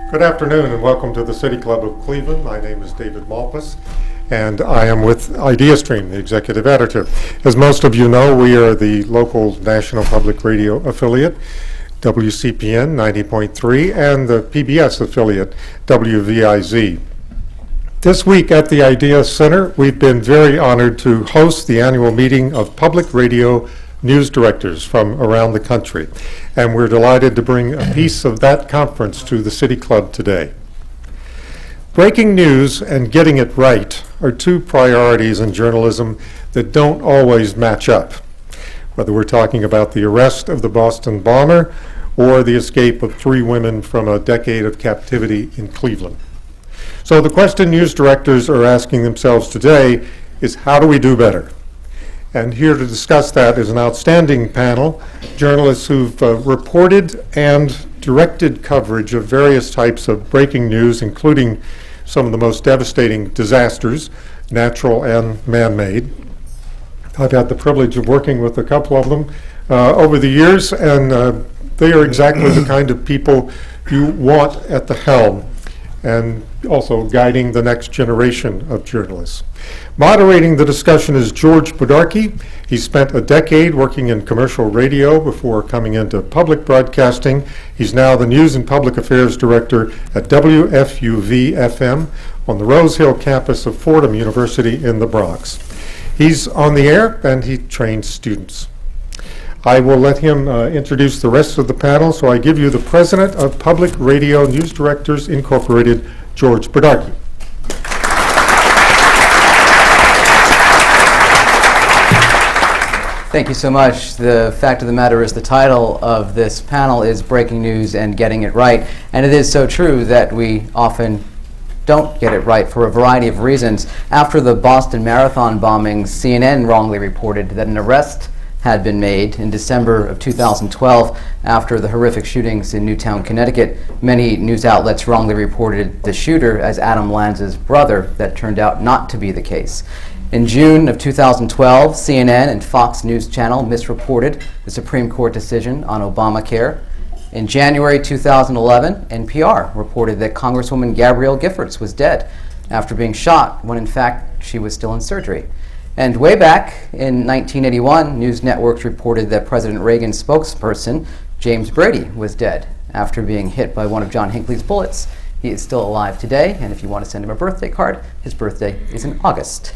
Good afternoon and welcome to the City Club of Cleveland. My name is David Molpus and I am with ideastream, the executive editor. As most of you know, we are the local national public radio affiliate, WCPN 90.3, and the PBS affiliate, WVIZ. This week at the Idea Center, we've been very honored to host the annual meeting of public radio news directors from around the country. And we're delighted to bring a piece of that conference to the City Club today. Breaking news and getting it right are two priorities in journalism that don't always match up, whether we're talking about the arrest of the Boston bomber or the escape of 3 women from a decade of captivity in Cleveland. So the question news directors are asking themselves today is, how do we do better? And here to discuss that is an outstanding panel, journalists who've reported and directed coverage of various types of breaking news, including some of the most devastating disasters, natural and man-made. I've had the privilege of working with a couple of them over the years, and they are exactly the kind of people you want at the helm, and also guiding the next generation of journalists. Moderating the discussion is George Bodarky. He spent a decade working in commercial radio before coming into public broadcasting. He's now the News and Public Affairs Director at WFUV-FM on the Rose Hill campus of Fordham University in the Bronx. He's on the air and he trains students. I will let him introduce the rest of the panel, so I give you the President of Public Radio News Directors Incorporated, George Bodarky. Thank you so much. The fact of the matter is the title of this panel is Breaking News and Getting It Right, and it is so true that we often don't get it right for a variety of reasons. After the Boston Marathon bombings, CNN wrongly reported that an arrest had been made in December of 2012 after the horrific shootings in Newtown, Connecticut. Many news outlets wrongly reported the shooter as Adam Lanza's brother. That turned out not to be the case. In June of 2012, CNN and Fox News Channel misreported the Supreme Court decision on Obamacare. In January 2011, NPR reported that Congresswoman Gabrielle Giffords was dead after being shot when in fact she was still in surgery. And way back in 1981, news networks reported that President Reagan's spokesperson, James Brady, was dead after being hit by one of John Hinckley's bullets. He is still alive today, and if you want to send him a birthday card, his birthday is in August.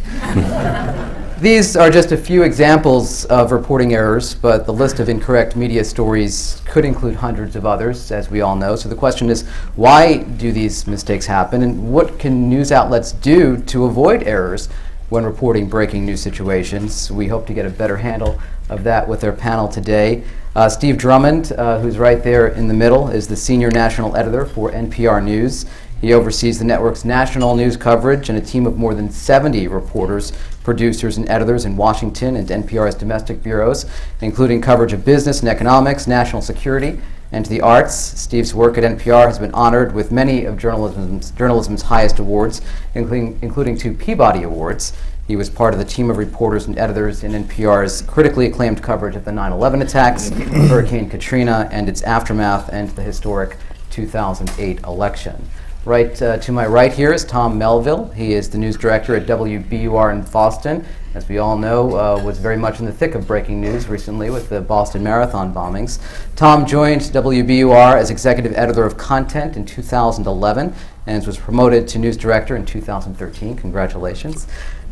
These are just a few examples of reporting errors, but the list of incorrect media stories could include hundreds of others, as we all know. So the question is, why do these mistakes happen, and what can news outlets do to avoid errors when reporting breaking news situations? We hope to get a better handle of that with our panel today. Steve Drummond, who's right there in the middle, is the senior national editor for NPR News. He oversees the network's national news coverage and a team of more than 70 reporters, producers, and editors in Washington and NPR's domestic bureaus, including coverage of business and economics, national security, and the arts. Steve's work at NPR has been honored with many of journalism's highest awards, including 2 Peabody Awards. He was part of the team of reporters and editors in NPR's critically acclaimed coverage of the 9/11 attacks, Hurricane Katrina and its aftermath, and the historic 2008 election. Right to my right here is Tom Melville. He is the news director at WBUR in Boston. As we all know, was very much in the thick of breaking news recently with the Boston Marathon bombings. Tom joined WBUR as executive editor of content in 2011 and was promoted to news director in 2013. Congratulations.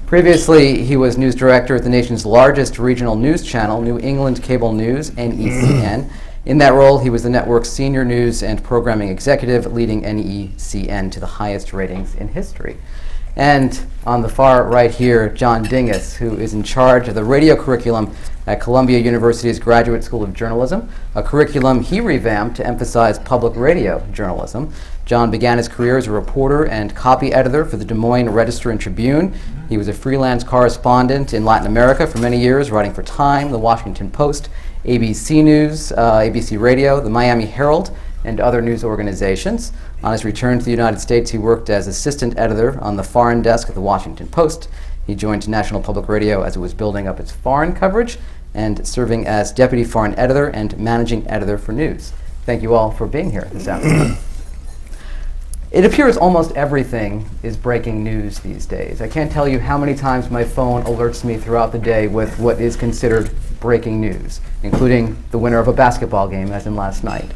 Previously, he was news director at the nation's largest regional news channel, New England Cable News, NECN. In that role, he was the network's senior news and programming executive, leading NECN to the highest ratings in history. And on the far right here, John Dingus, who is in charge of the radio curriculum at Columbia University's Graduate School of Journalism, a curriculum he revamped to emphasize public radio journalism. John began his career as a reporter and copy editor for the Des Moines Register and Tribune. He was a freelance correspondent in Latin America for many years, writing for Time, The Washington Post, ABC News, ABC Radio, the Miami Herald, and other news organizations. On his return to the United States, he worked as assistant editor on the foreign desk at the Washington Post. He joined National Public Radio as it was building up its foreign coverage and serving as deputy foreign editor and managing editor for news. Thank you all for being here this afternoon. It appears almost everything is breaking news these days. I can't tell you how many times my phone alerts me throughout the day with what is considered breaking news, including the winner of a basketball game, as in last night.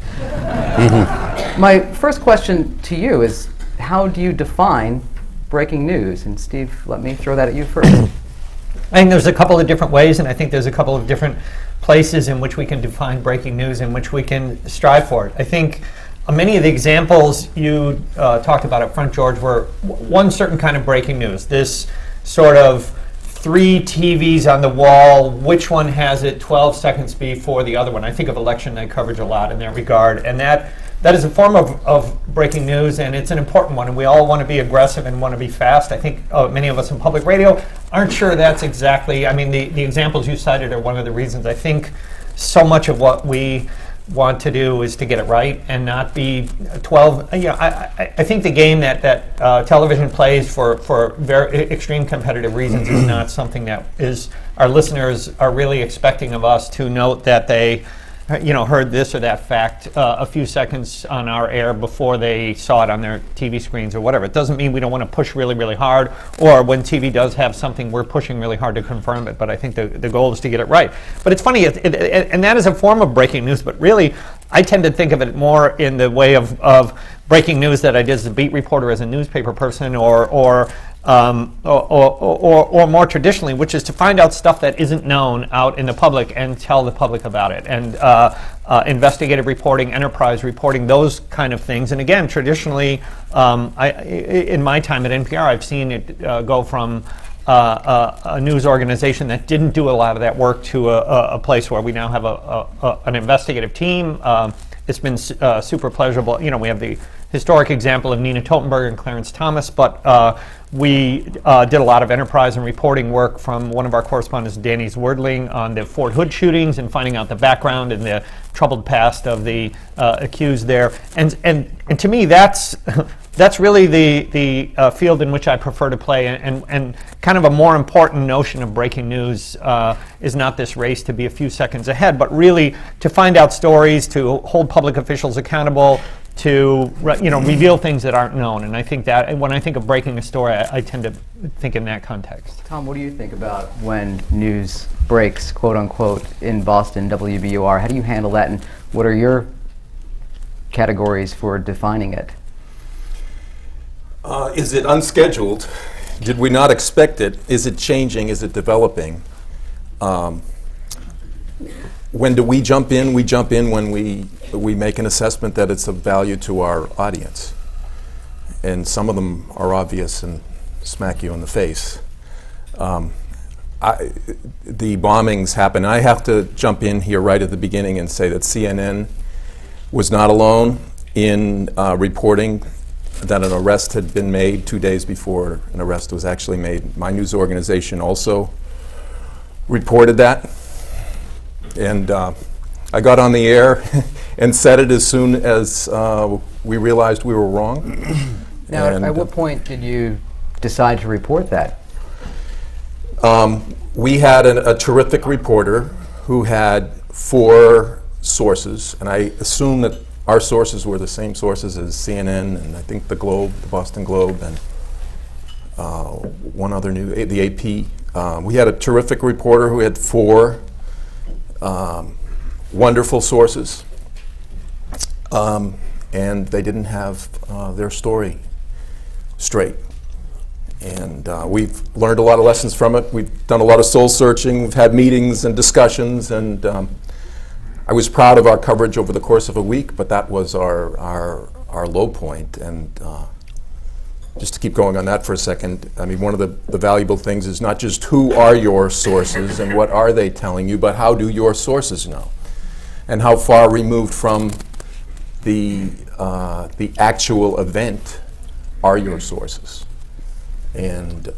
My first question to you is, how do you define breaking news? And Steve, let me throw that at you first. I think there's a couple of different ways, and I think there's a couple of different places in which we can define breaking news, in which we can strive for it. I think many of the examples you talked about up front, George, were one certain kind of breaking news. This sort of 3 TVs on the wall, which one has it 12 seconds before the other one. I think of election night coverage a lot in that regard, and that is a form of breaking news, and it's an important one, and we all want to be aggressive and want to be fast. I think many of us in public radio aren't sure that's exactly, I mean, the examples you cited are one of the reasons. I think so much of what we want to do is to get it right and not be 12. I think the game that television plays for very extreme competitive reasons is not something that is our listeners are really expecting of us to note that they heard this or that fact a few seconds on our air before they saw it on their TV screens or whatever. It doesn't mean we don't want to push really, really hard, or when TV does have something, we're pushing really hard to confirm it, but I think the goal is to get it right. But it's funny, and that is a form of breaking news, but really, I tend to think of it more in the way of breaking news that I did as a beat reporter, as a newspaper person, or more traditionally, which is to find out stuff that isn't known out in the public and tell the public about it. And investigative reporting, enterprise reporting, those kind of things. And again, traditionally, in my time at NPR, I've seen it go from a news organization that didn't do a lot of that work to a place where we now have an investigative team. It's been super pleasurable. We have the historic example of Nina Totenberg and Clarence Thomas, but we did a lot of enterprise and reporting work from one of our correspondents, Danny Zwerdling, on the Fort Hood shootings and finding out the background and the troubled past of the accused there. And to me, that's really the field in which I prefer to play. And kind of a more important notion of breaking news is not this race to be a few seconds ahead, but really to find out stories, to hold public officials accountable, to reveal things that aren't known. And I think that when I think of breaking a story, I tend to think in that context. Tom, what do you think about when news breaks, quote unquote, in Boston, WBUR? How do you handle that, and what are your categories for defining it? Is it unscheduled? Did we not expect it? Is it changing? Is it developing? When do we jump in? We jump in when we make an assessment that it's of value to our audience. And some of them are obvious and smack you in the face. The bombings happen. I have to jump in here right at the beginning and say that CNN was not alone in reporting that an arrest had been made 2 days before an arrest was actually made. My news organization also reported that. And I got on the air and said it as soon as we realized we were wrong. Now, at what point did you decide to report that? We had a terrific reporter who had 4 sources, and I assume that our sources were the same sources as CNN and I think the Globe, the Boston Globe, and one other the AP. We had a terrific reporter who had 4 wonderful sources, and they didn't have their story straight. And we've learned a lot of lessons from it. We've done a lot of soul searching. We've had meetings and discussions, and I was proud of our coverage over the course of a week, but that was our low point. And just to keep going on that for a second, I mean, one of the valuable things is not just who are your sources and what are they telling you, but how do your sources know? And how far removed from the actual event are your sources? And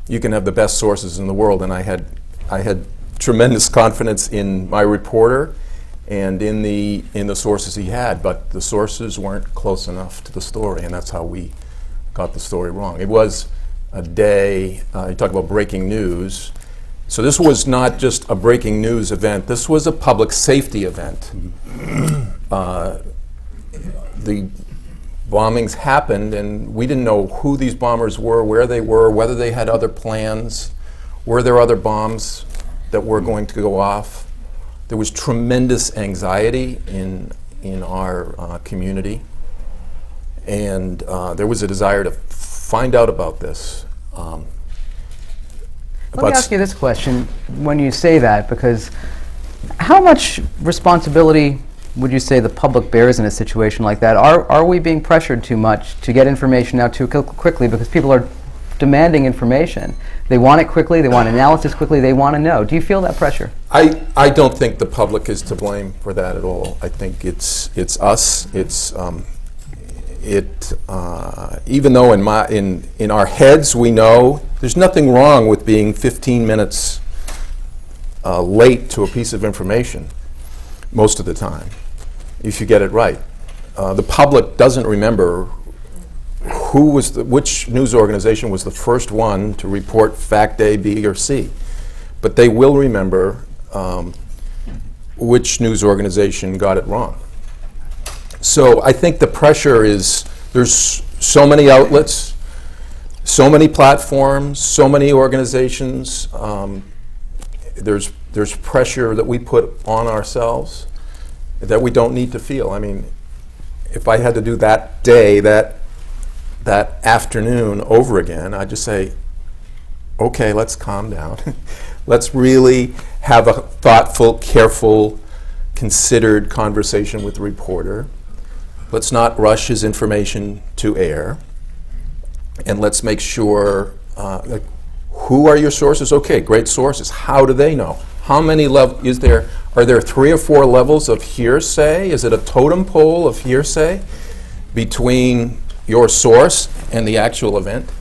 you can have the best sources in the world, and I had tremendous confidence in my reporter and in the sources he had, but the sources weren't close enough to the story, and that's how we got the story wrong. It was a day, you talk about breaking news. So this was not just a breaking news event, this was a public safety event. The bombings happened, and we didn't know who these bombers were, where they were, whether they had other plans, were there other bombs that were going to go off. There was tremendous anxiety in our community, and there was a desire to find out about this. Let me ask you this question when you say that, because how much responsibility would you say the public bears in a situation like that? Are we being pressured too much to get information out too quickly because people are demanding information? They want it quickly, they want analysis quickly, they want to know. Do you feel that pressure? I don't think the public is to blame for that at all. I think it's us. Even though in our heads we know there's nothing wrong with being 15 minutes late to a piece of information most of the time, if you get it right. The public doesn't remember which news organization was the first one to report fact A, B, or C, but they will remember which news organization got it wrong. So I think the pressure is, there's so many outlets, so many platforms, so many organizations. There's pressure that we put on ourselves that we don't need to feel. I mean, if I had to do that day, that afternoon over again, I'd just say, okay, let's calm down. Let's really have a thoughtful, careful, considered conversation with the reporter. Let's not rush his information to air. And let's make sure, who are your sources? Okay, great sources. How do they know? How many levels are there 3 or 4 levels of hearsay? Is it a totem pole of hearsay between your source and the actual event?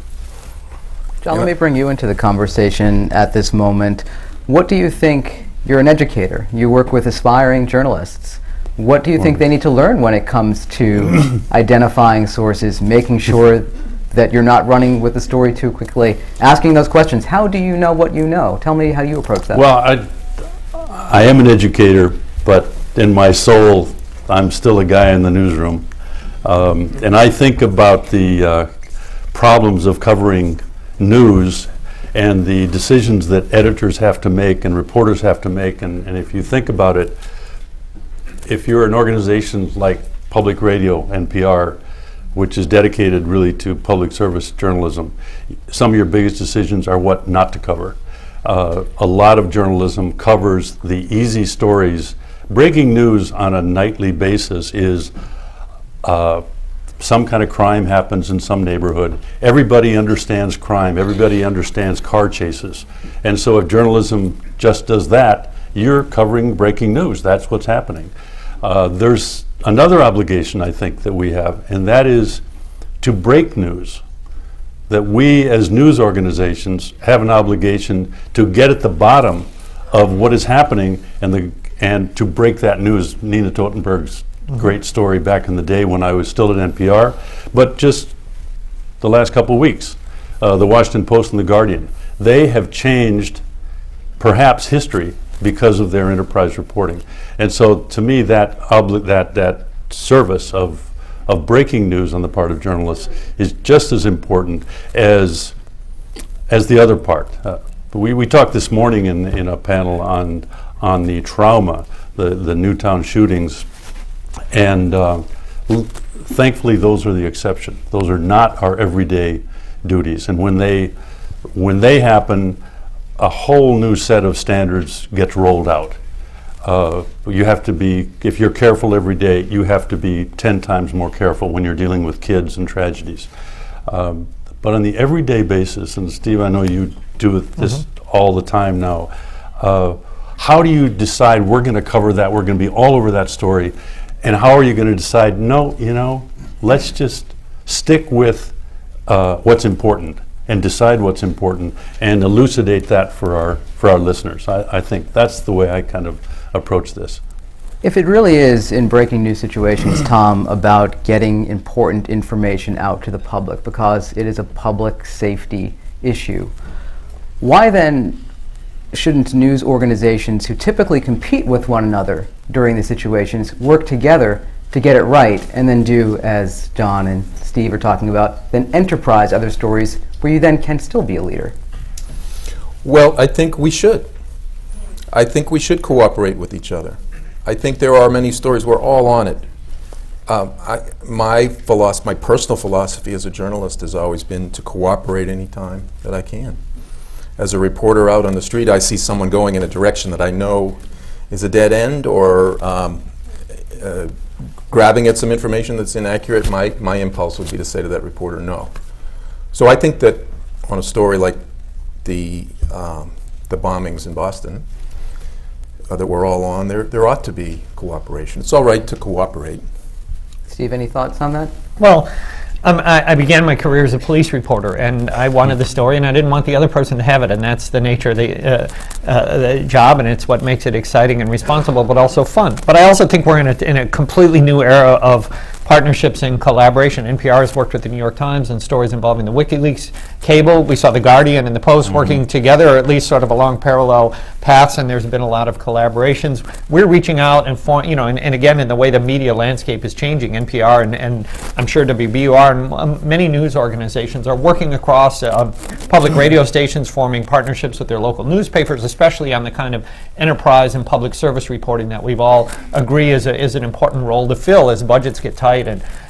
John, let me bring you into the conversation at this moment. What do you think, you're an educator, you work with aspiring journalists. What do you think they need to learn when it comes to identifying sources, making sure that you're not running with the story too quickly, asking those questions? How do you know what you know? Tell me how you approach that. Well, I am an educator, but in my soul, I'm still a guy in the newsroom. And I think about the problems of covering news and the decisions that editors have to make and reporters have to make. And if you think about it, if you're an organization like Public Radio, NPR, which is dedicated really to public service journalism, some of your biggest decisions are what not to cover. A lot of journalism covers the easy stories. Breaking news on a nightly basis is some kind of crime happens in some neighborhood. Everybody understands crime. Everybody understands car chases. And so if journalism just does that, you're covering breaking news. That's what's happening. There's another obligation, I think, that we have, and that is to break news. That we as news organizations have an obligation to get at the bottom of what is happening and to break that news. Nina Totenberg's great story back in the day when I was still at NPR, but just the last couple of weeks, the Washington Post and the Guardian, they have changed perhaps history because of their enterprise reporting. And so to me, that service of breaking news on the part of journalists is just as important as the other part. We talked this morning in a panel on the trauma, the Newtown shootings, and thankfully those are the exception. Those are not our everyday duties. And when they happen, a whole new set of standards gets rolled out. You have to be, if you're careful every day, you have to be 10 times more careful when you're dealing with kids and tragedies. But on the everyday basis, and Steve, I know you do this all the time now, how do you decide we're going to cover that, we're going to be all over that story, and how are you going to decide, no, let's just stick with what's important and decide what's important and elucidate that for our listeners. I think that's the way I kind of approach this. If it really is, in breaking news situations, Tom, about getting important information out to the public because it is a public safety issue, why then shouldn't news organizations who typically compete with one another during these situations work together to get it right, and then do, as John and Steve are talking about, then enterprise other stories where you then can still be a leader? Well, I think we should. I think we should cooperate with each other. I think there are many stories, we're all on it. My personal philosophy as a journalist has always been to cooperate anytime that I can. As a reporter out on the street, I see someone going in a direction that I know is a dead end or grabbing at some information that's inaccurate. My impulse would be to say to that reporter, no. So I think that on a story like the bombings in Boston that we're all on, there ought to be cooperation. It's all right to cooperate. Steve, any thoughts on that? Well, I began my career as a police reporter, and I wanted the story, and I didn't want the other person to have it, and that's the nature of the job, and it's what makes it exciting and responsible, but also fun. But I also think we're in a completely new era of partnerships and collaboration. NPR has worked with the New York Times on stories involving the WikiLeaks cable. We saw the Guardian and the Post working together, or at least sort of along parallel paths, and there's been a lot of collaborations. We're reaching out and, and again, in the way the media landscape is changing, NPR and I'm sure WBUR and many news organizations are working across public radio stations, forming partnerships with their local newspapers, especially on the kind of enterprise and public service reporting that we've all agree is an important role to fill as budgets get tight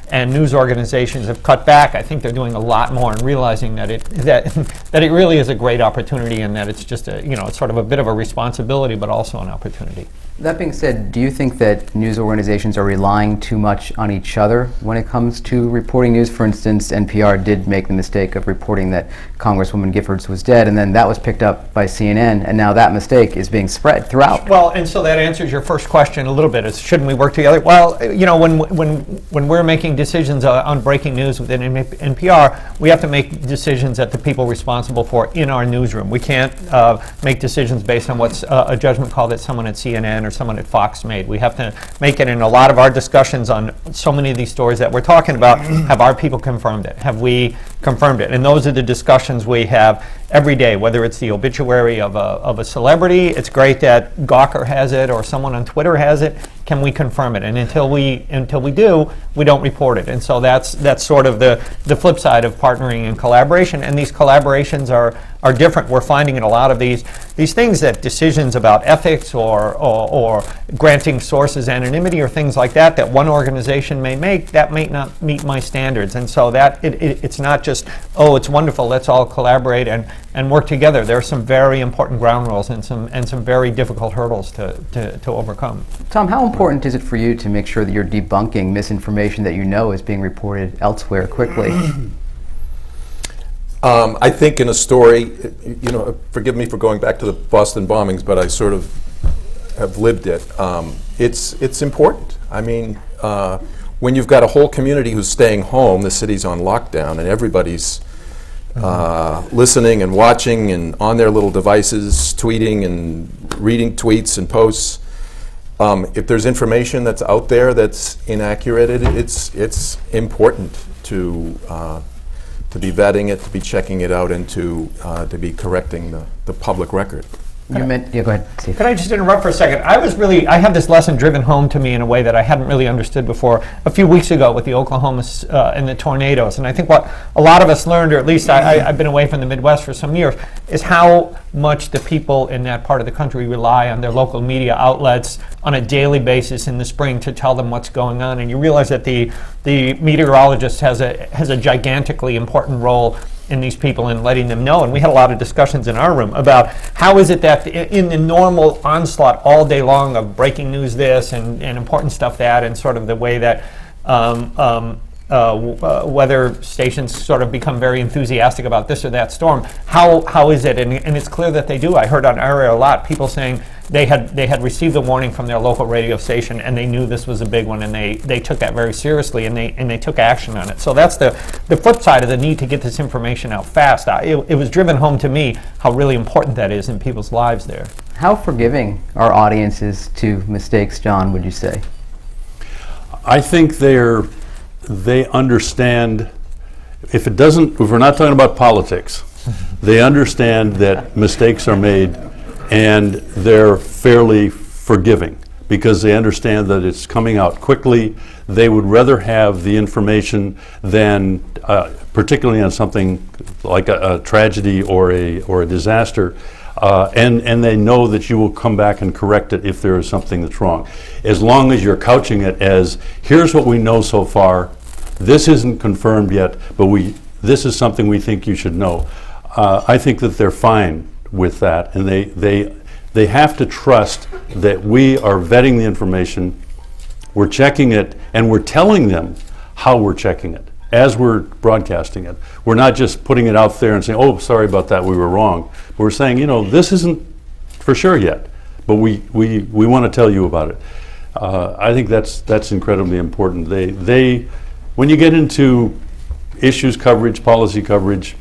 and news organizations have cut back. I think they're doing a lot more and realizing that it really is a great opportunity, and that it's just it's sort of a bit of a responsibility, but also an opportunity. That being said, do you think that news organizations are relying too much on each other when it comes to reporting news? For instance, NPR did make the mistake of reporting that Congresswoman Giffords was dead, and then that was picked up by CNN, and now that mistake is being spread throughout. Well, and so that answers your first question a little bit, is shouldn't we work together? Well, when we're making decisions on breaking news within NPR, we have to make decisions that the people responsible for in our newsroom. We can't make decisions based on what's a judgment call that someone at CNN or someone at Fox made. We have to make it in a lot of our discussions on so many of these stories that we're talking about. Have our people confirmed it? Have we confirmed it? And those are the discussions we have every day, whether it's the obituary of a celebrity. It's great that Gawker has it or someone on Twitter has it. Can we confirm it? And until we do, we don't report it. And so that's sort of the flip side of partnering and collaboration. And these collaborations are different. We're finding in a lot of these things that decisions about ethics or granting sources anonymity or things like that one one may make, that may not meet my standards. And so that it's not just, oh, it's wonderful, let's all collaborate and work together. There are some very important ground rules and some very difficult hurdles to overcome. Tom, how important is it for you to make sure that you're debunking misinformation that you know is being reported elsewhere quickly? I think in a story, forgive me for going back to the Boston bombings, but I sort of have lived it. It's important. I mean, when you've got a whole community who's staying home, the city's on lockdown, and everybody's listening and watching and on their little devices, tweeting and reading tweets and posts. If there's information that's out there that's inaccurate, it's important to be vetting it, to be checking it out, and to be correcting the public record. Go ahead, Steve. Could I just interrupt for a second? I had this lesson driven home to me in a way that I hadn't really understood before a few weeks ago with the Oklahoma and the tornadoes. And I think what a lot of us learned, or at least I've been away from the Midwest for some years, is how much the people in that part of the country rely on their local media outlets on a daily basis in the spring to tell them what's going on. And you realize that the meteorologist has a gigantically important role in these people and letting them know. And we had a lot of discussions in our room about how is it that in the normal onslaught all day long of breaking news this and important stuff that, and sort of the way that weather stations sort of become very enthusiastic about this or that storm, how is it? And it's clear that they do. I heard on our area a lot, people saying they had received a warning from their local radio station and they knew this was a big one, and they took that very seriously, and they took action on it. So that's the flip side of the need to get this information out fast. It was driven home to me how really important that is in people's lives there. How forgiving are audiences to mistakes, John, would you say? I think they understand, if we're not talking about politics, they understand that mistakes are made, and they're fairly forgiving because they understand that it's coming out quickly. They would rather have the information than, particularly on something like a tragedy or a disaster, and they know that you will come back and correct it if there is something that's wrong. As long as you're couching it as, here's what we know so far, this isn't confirmed yet, but this is something we think you should know. I think that they're fine with that, and they have to trust that we are vetting the information, we're checking it, and we're telling them how we're checking it as we're broadcasting it. We're not just putting it out there and saying, oh, sorry about that, we were wrong. We're saying, this isn't for sure yet, but we want to tell you about it. I think that's incredibly important. When you get into issues coverage, policy coverage,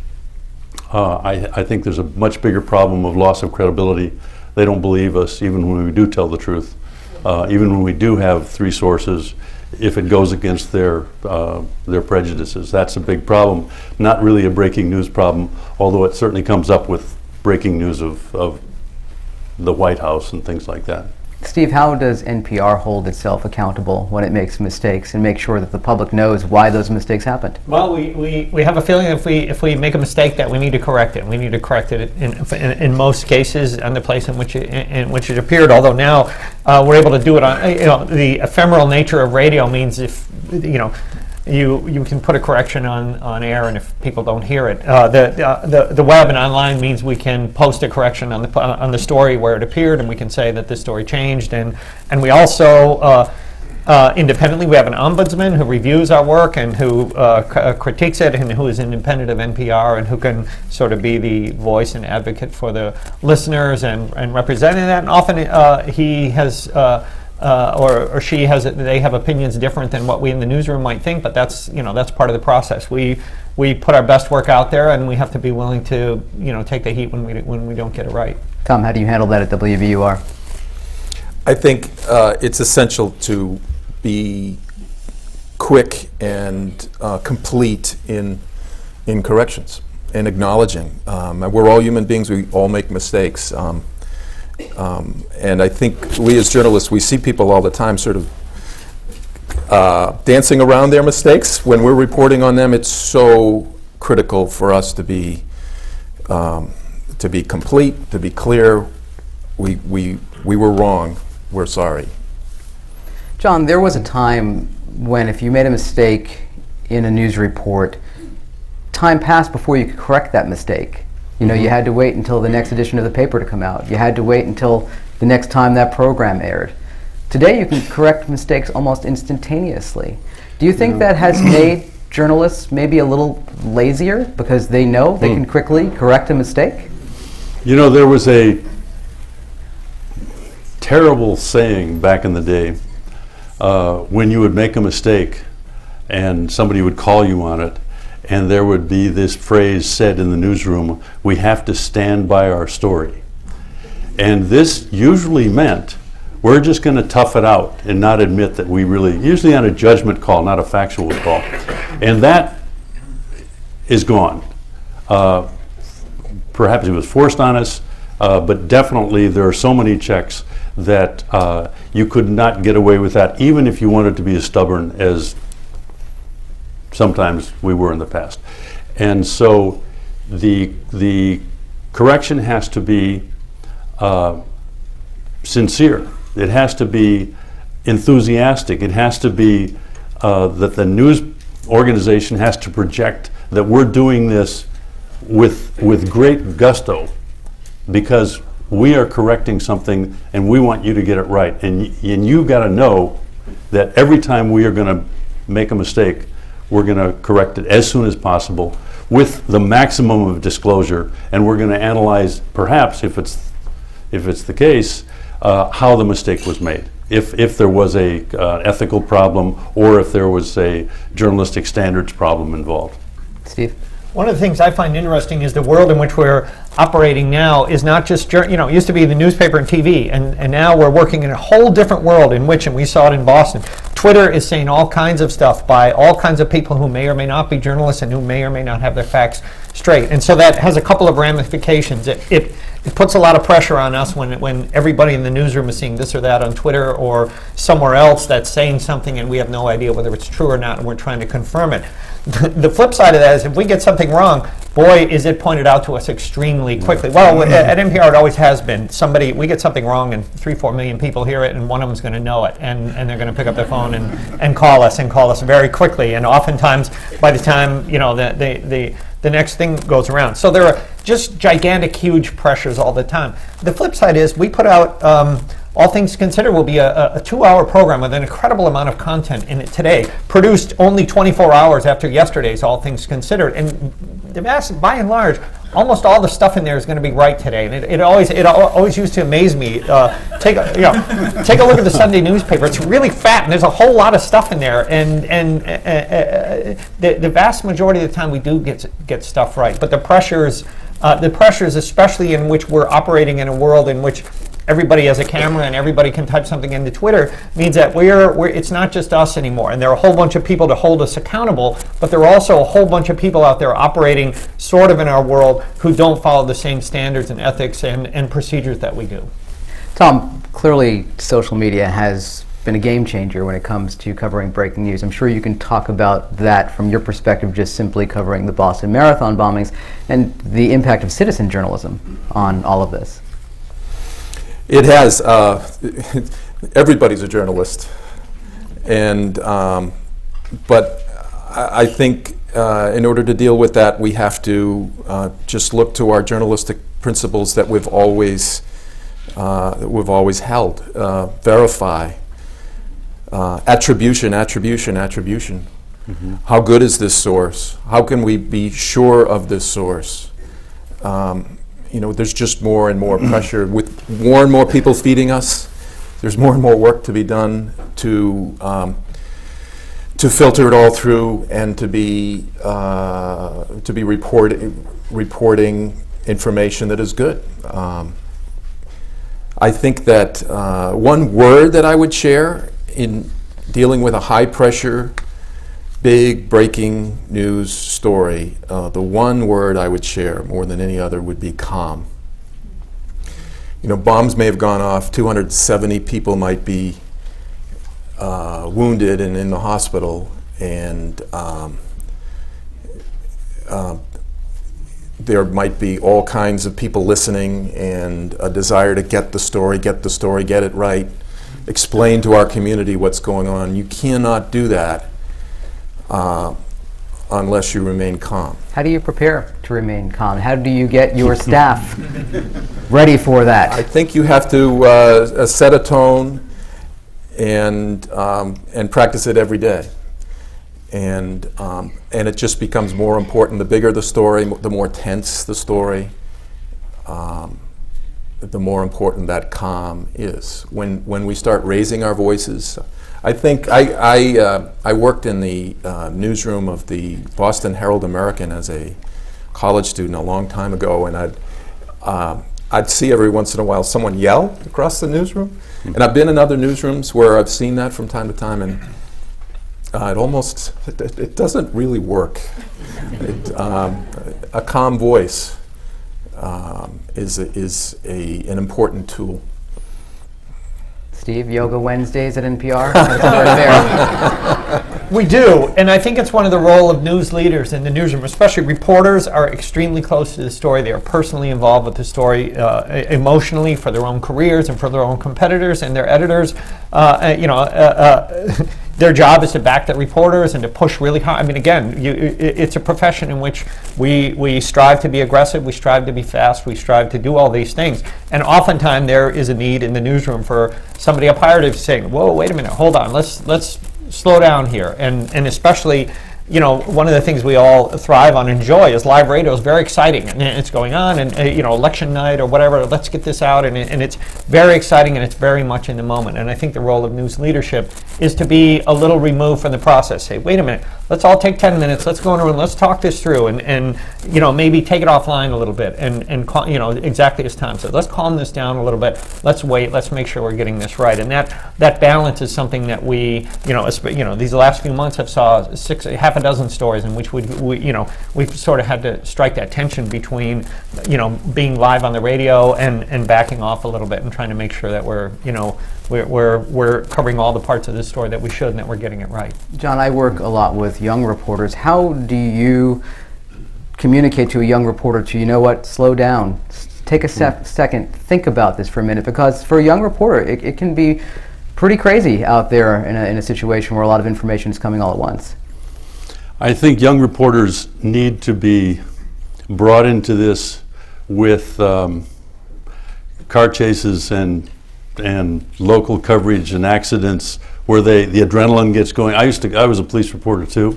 I think there's a much bigger problem of loss of credibility. They don't believe us even when we do tell the truth, even when we do have 3 sources. If it goes against their prejudices, that's a big problem. Not really a breaking news problem, although it certainly comes up with breaking news of the White House and things like that. Steve, how does NPR hold itself accountable when it makes mistakes and make sure that the public knows why those mistakes happened? Well, we have a feeling if we make a mistake that we need to correct it. We need to correct it in most cases on the place in which it appeared. Although now we're able to do it on the ephemeral nature of radio means if you can put a correction on air, and if people don't hear it, the web and online means we can post a correction on the story where it appeared, and we can say that this story changed, and we also independently we have an ombudsman who reviews our work and who critiques it, and who is independent of NPR and who can sort of be the voice and advocate for the listeners and representing that. And often he has. Or she has, they have opinions different than what we in the newsroom might think, but that's part of the process. We put our best work out there, and we have to be willing to take the heat when we don't get it right. Tom, how do you handle that at WBUR? I think it's essential to be quick and complete in corrections and acknowledging. We're all human beings. We all make mistakes. And I think we as journalists, we see people all the time sort of dancing around their mistakes. When we're reporting on them, it's so critical for us to be complete, to be clear. We were wrong. We're sorry. John, there was a time when if you made a mistake in a news report, time passed before you could correct that mistake. You had to wait until the next edition of the paper to come out. You had to wait until the next time that program aired. Today you can correct mistakes almost instantaneously. Do you think that has made journalists maybe a little lazier because they know they can quickly correct a mistake? There was a terrible saying back in the day when you would make a mistake and somebody would call you on it, and there would be this phrase said in the newsroom, we have to stand by our story. And this usually meant we're just going to tough it out and not admit that we really, usually on a judgment call, not a factual call. And that is gone. Perhaps it was forced on us, but definitely there are so many checks that you could not get away with that, even if you wanted to be as stubborn as sometimes we were in the past. And so the correction has to be sincere. It has to be enthusiastic. It has to be that the news organization has to project that we're doing this with great gusto because we are correcting something and we want you to get it right. And you've got to know that every time we are going to make a mistake, we're going to correct it as soon as possible with the maximum of disclosure, and we're going to analyze, perhaps, if it's the case, how the mistake was made. If there was a ethical problem or if there was a journalistic standards problem involved. Steve? One of the things I find interesting is the world in which we're operating now is not just, it used to be the newspaper and TV, and now we're working in a whole different world in which, and we saw it in Boston, Twitter is saying all kinds of stuff by all kinds of people who may or may not be journalists and who may or may not have their facts straight. And so that has a couple of ramifications. It it puts a lot of pressure on us when everybody in the newsroom is seeing this or that on Twitter or somewhere else that's saying something and we have no idea whether it's true or not, and we're trying to confirm it. The flip side of that is if we get something wrong, boy, is it pointed out to us extremely quickly. Well, at NPR it always has been. We get something wrong and 3-4 million people hear it, and one of them's going to know it, and they're going to pick up their phone and call us very quickly. And oftentimes, by the time the next thing goes around, so there are just gigantic, huge pressures all the time. The flip side is we put out. All Things Considered will be a 2-hour program with an incredible amount of content in it today, produced only 24 hours after yesterday's All Things Considered. And by and large, almost all the stuff in there is going to be right today. And it always used to amaze me. Take a look at the Sunday newspaper. It's really fat, and there's a whole lot of stuff in there. And the vast majority of the time, we do get stuff right. But the pressures, especially in which we're operating in a world in which everybody has a camera and everybody can type something into Twitter, means that it's not just us anymore. And there are a whole bunch of people to hold us accountable, but there are also a whole bunch of people out there operating sort of in our world who don't follow the same standards and ethics and procedures that we do. Tom, clearly social media has been a game changer when it comes to covering breaking news. I'm sure you can talk about that from your perspective, just simply covering the Boston Marathon bombings and the impact of citizen journalism on all of this. It has. Everybody's a journalist, and but I think in order to deal with that, we have to just look to our journalistic principles that we've always held. Verify, attribution. Mm-hmm. How good is this source? How can we be sure of this source? There's just more and more pressure. With more and more people feeding us, there's more and more work to be done to filter it all through and to be reporting information that is good. I think that one word that I would share in dealing with a high-pressure, big breaking news story, the one word I would share more than any other would be calm. Bombs may have gone off, 270 people might be wounded and in the hospital, and there might be all kinds of people listening and a desire to get the story, get it right, explain to our community what's going on. You cannot do that unless you remain calm. How do you prepare to remain calm? How do you get your staff ready for that? I think you have to set a tone and practice it every day. And it just becomes more important. The bigger the story, the more tense the story, the more important that calm is. When we start raising our voices, I think I worked in the newsroom of the Boston Herald-American as a college student a long time ago, and I'd see every once in a while someone yell across the newsroom. And I've been in other newsrooms where I've seen that from time to time, and it doesn't really work. A calm voice is an important tool. Steve, Yoga Wednesdays at NPR? That's right there. We do, and I think it's one of the role of news leaders in the newsroom, especially reporters are extremely close to the story. They are personally involved with the story emotionally for their own careers and for their own competitors and their editors. Their job is to back the reporters and to push really hard. I mean, again, it's a profession in which we strive to be aggressive, we strive to be fast, we strive to do all these things. And oftentimes there is a need in the newsroom for somebody up higher to say, whoa, wait a minute, hold on, let's slow down here. And especially, one of the things we all thrive on and enjoy is live radio is very exciting, and it's going on, and election night or whatever, let's get this out, and it's very exciting, and it's very much in the moment. And I think the role of news leadership is to be a little removed from the process. Say, wait a minute, let's all take 10 minutes, let's go in a room, let's talk this through, and maybe take it offline a little bit, and exactly as Tom said, let's calm this down a little bit, let's wait, let's make sure we're getting this right. And that balance is something that we, these last few months have saw half a a dozen stories in which we sort of had to strike that tension between, being live on the radio and backing off a little bit and trying to make sure that we're covering all the parts of the story that we should and that we're getting it right. John, I work a lot with young reporters. How do you communicate to a young reporter to, slow down, take a second, think about this for a minute? Because for a young reporter, it can be pretty crazy out there in a situation where a lot of information is coming all at once. I think young reporters need to be brought into this with car chases and local coverage and accidents where the adrenaline gets going. I was a police reporter too.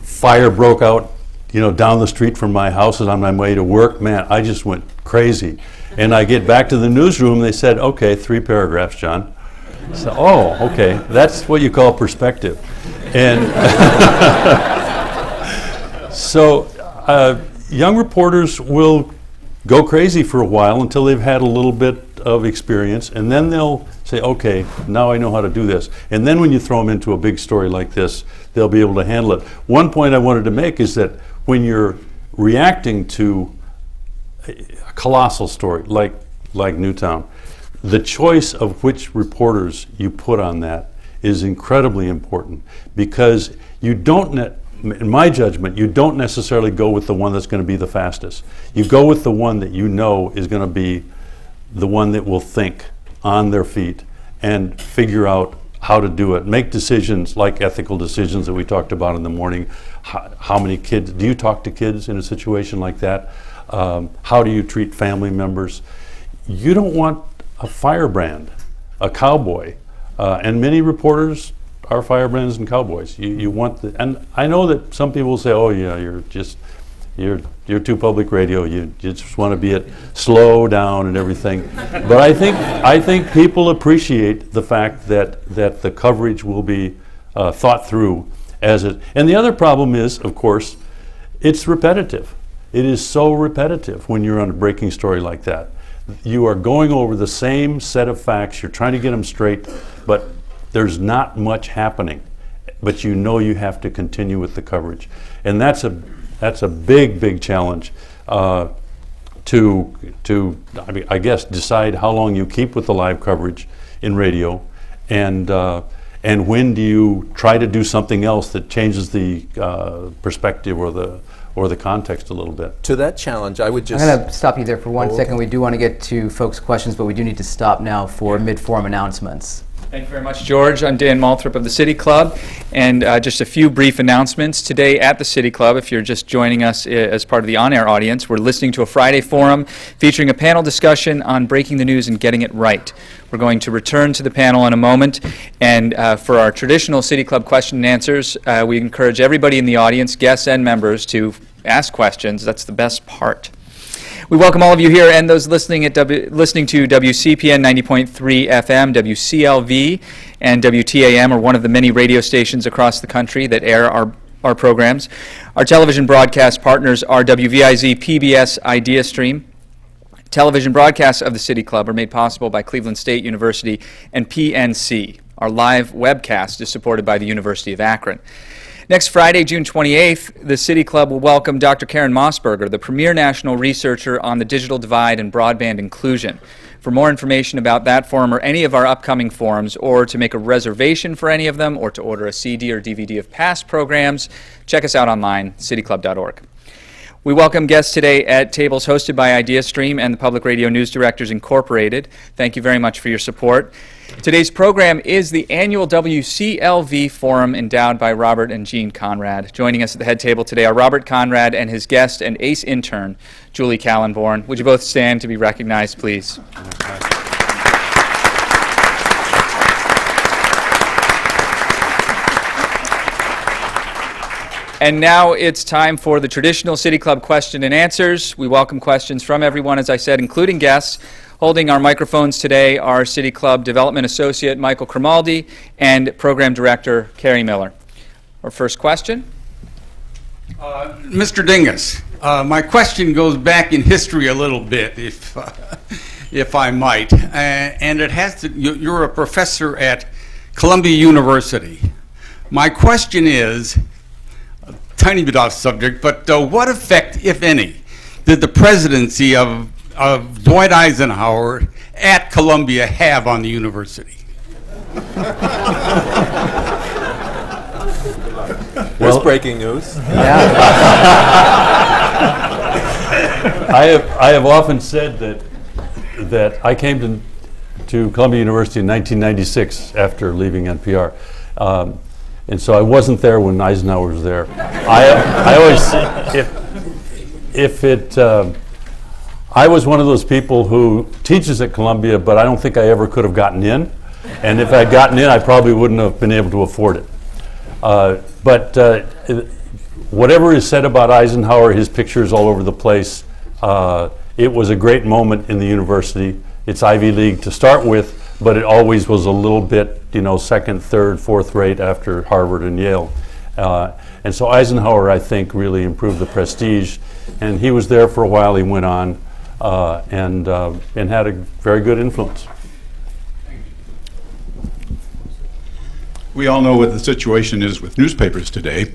Fire broke out, down the street from my house as on my way to work. Man, I just went crazy. And I get back to the newsroom, they said, okay, 3 paragraphs, John. So, okay, that's what you call perspective. And so young reporters will go crazy for a while until they've had a little bit of experience, and then they'll say, okay, now I know how to do this. And then when you throw them into a big story like this, they'll be able to handle it. One point I wanted to make is that when you're reacting to a colossal story like Newtown, the choice of which reporters you put on that is incredibly important, because you don't, in my judgment, you don't necessarily go with the one that's going to be the fastest. You go with the one that you know is going to be the one that will think on their feet and figure out how to do it. Make decisions like ethical decisions that we talked about in the morning. How many kids, do you talk to kids in a situation like that? How do you treat family members? You don't want a firebrand, a cowboy, and many reporters are firebrands and cowboys. You want and I know that some people will say, oh yeah, you're too public radio, you just want to be it slow down and everything. But I think people appreciate the fact that the coverage will be thought through as it. And the other problem is, of course, it's repetitive. It is so repetitive when you're on a breaking story like that. You are going over the same set of facts, you're trying to get them straight, but there's not much happening. But you have to continue with the coverage. And that's a big challenge to I guess decide how long you keep with the live coverage in radio, and when do you try to do something else that changes the perspective or the context a little bit. To that challenge, I would just... I'm going to stop you there for one second. We do want to get to folks' questions, but we do need to stop now for mid-forum announcements. Thank you very much, George. I'm Dan Moulthrop of the City Club, and just a few brief announcements. Today at the City Club, if you're just joining us as part of the on-air audience, we're listening to a Friday forum featuring a panel discussion on breaking the news and getting it right. We're going to return to the panel in a moment, and for our traditional City Club question and answers, we encourage everybody in the audience, guests and members, to ask questions. That's the best part. We welcome all of you here and those listening to WCPN 90.3 FM, WCLV, and WTAM are one of the many radio stations across the country that air our programs. Our television broadcast partners are WVIZ, PBS, ideastream. Television broadcasts of the City Club are made possible by Cleveland State University and PNC. Our live webcast is supported by the University of Akron. Next Friday, June 28th, the City Club will welcome Dr. Karen Mossberger, the premier national researcher on the digital divide and broadband inclusion. For more information about that forum or any of our upcoming forums, or to make a reservation for any of them, or to order a CD or DVD of past programs, check us out online, cityclub.org. We welcome guests today at tables hosted by ideastream and the Public Radio News Directors Incorporated. Thank you very much for your support. Today's program is the annual WCLV Forum endowed by Robert and Jean Conrad. Joining us at the head table today are Robert Conrad and his guest and ace intern, Julie Callenborn. Would you both stand to be recognized, please? And now it's time for the traditional City Club question and answers. We welcome questions from everyone, as I said, including guests. Holding our microphones today are City Club Development Associate Michael Cromaldi and Program Director Carrie Miller. Our first question. Mr. Dingus, my question goes back in history a little bit, if I might, and it has to. You're a professor at Columbia University. My question is, a tiny bit off subject, but what effect, if any, did the presidency of Dwight Eisenhower at Columbia have on the university? There's breaking news. I have often said that I came to Columbia University in 1996 after leaving NPR. And so I wasn't there when Eisenhower was there. I always, I was one of those people who teaches at Columbia, but I don't think I ever could have gotten in. And if I'd gotten in, I probably wouldn't have been able to afford it. But whatever is said about Eisenhower, his pictures all over the place, it was a great moment in the university. It's Ivy League to start with, but it always was a little bit, second, third, fourth rate after Harvard and Yale. And so Eisenhower, I think, really improved the prestige. And he was there for a while. He went on and had a very good influence. We all know what the situation is with newspapers today.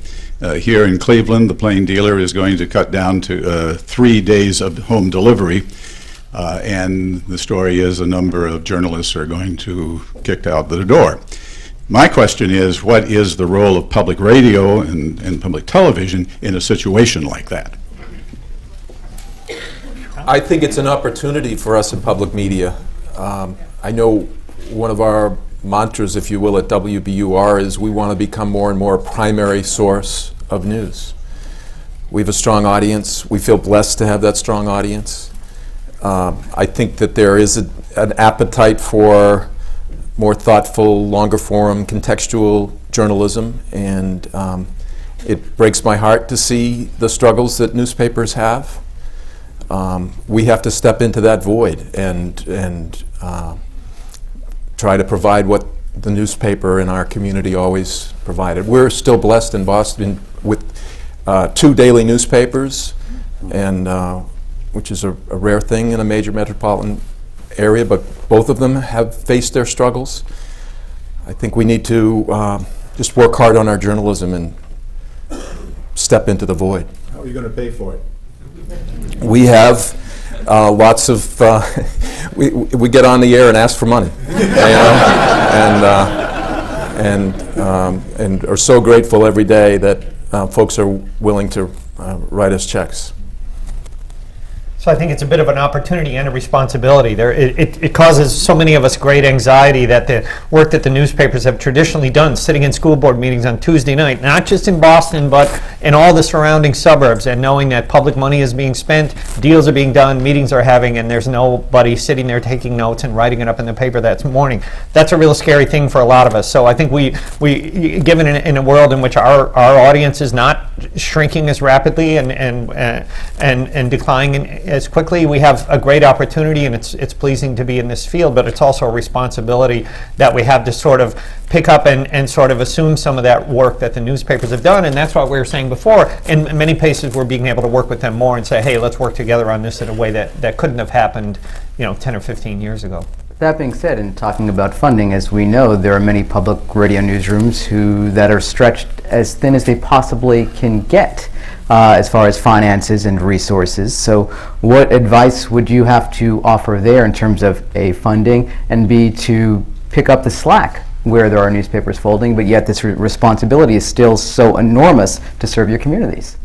Here in Cleveland, the Plain Dealer is going to cut down to 3 days of home delivery. And the story is a number of journalists are going to kicked out the door. My question is, what is the role of public radio and public television in a situation like that? I think it's an opportunity for us in public media. I know one of our mantras, if you will, at WBUR is we want to become more and more a primary source of news. We have a strong audience. We feel blessed to have that strong audience. I think that there is an appetite for more thoughtful, longer form, contextual journalism, and it breaks my heart to see the struggles that newspapers have. We have to step into that void and try to provide what the newspaper in our community always provided. We're still blessed in Boston with 2 daily newspapers, and which is a rare thing in a major metropolitan area, but both of them have faced their struggles. I think we need to just work hard on our journalism and step into the void. How are you going to pay for it? We have lots of, we get on the air and ask for money, and are so grateful every day that folks are willing to write us checks. So I think it's a bit of an opportunity and a responsibility. It causes so many of us great anxiety that the work that the newspapers have traditionally done, sitting in school board meetings on Tuesday night, not just in Boston, but in all the surrounding suburbs, and knowing that public money is being spent, deals are being done, meetings are having, and there's nobody sitting there taking notes and writing it up in the paper that morning. That's a real scary thing for a lot of us. So I think we given in a world in which our audience is not shrinking as rapidly and declining as quickly, we have a great opportunity, and it's pleasing to be in this field, but it's also a responsibility that we have to sort of pick up and sort of assume some of that work that the newspapers have done. And that's what we were saying before. In many places, we're being able to work with them more and say, hey, let's work together on this in a way that couldn't have happened 10 or 15 years ago. That being said, in talking about funding, as we know, there are many public radio newsrooms that are stretched as thin as they possibly can get as far as finances and resources. So what advice would you have to offer there in terms of A, funding, and B, to pick up the slack where there are newspapers folding, but yet this responsibility is still so enormous to serve your communities?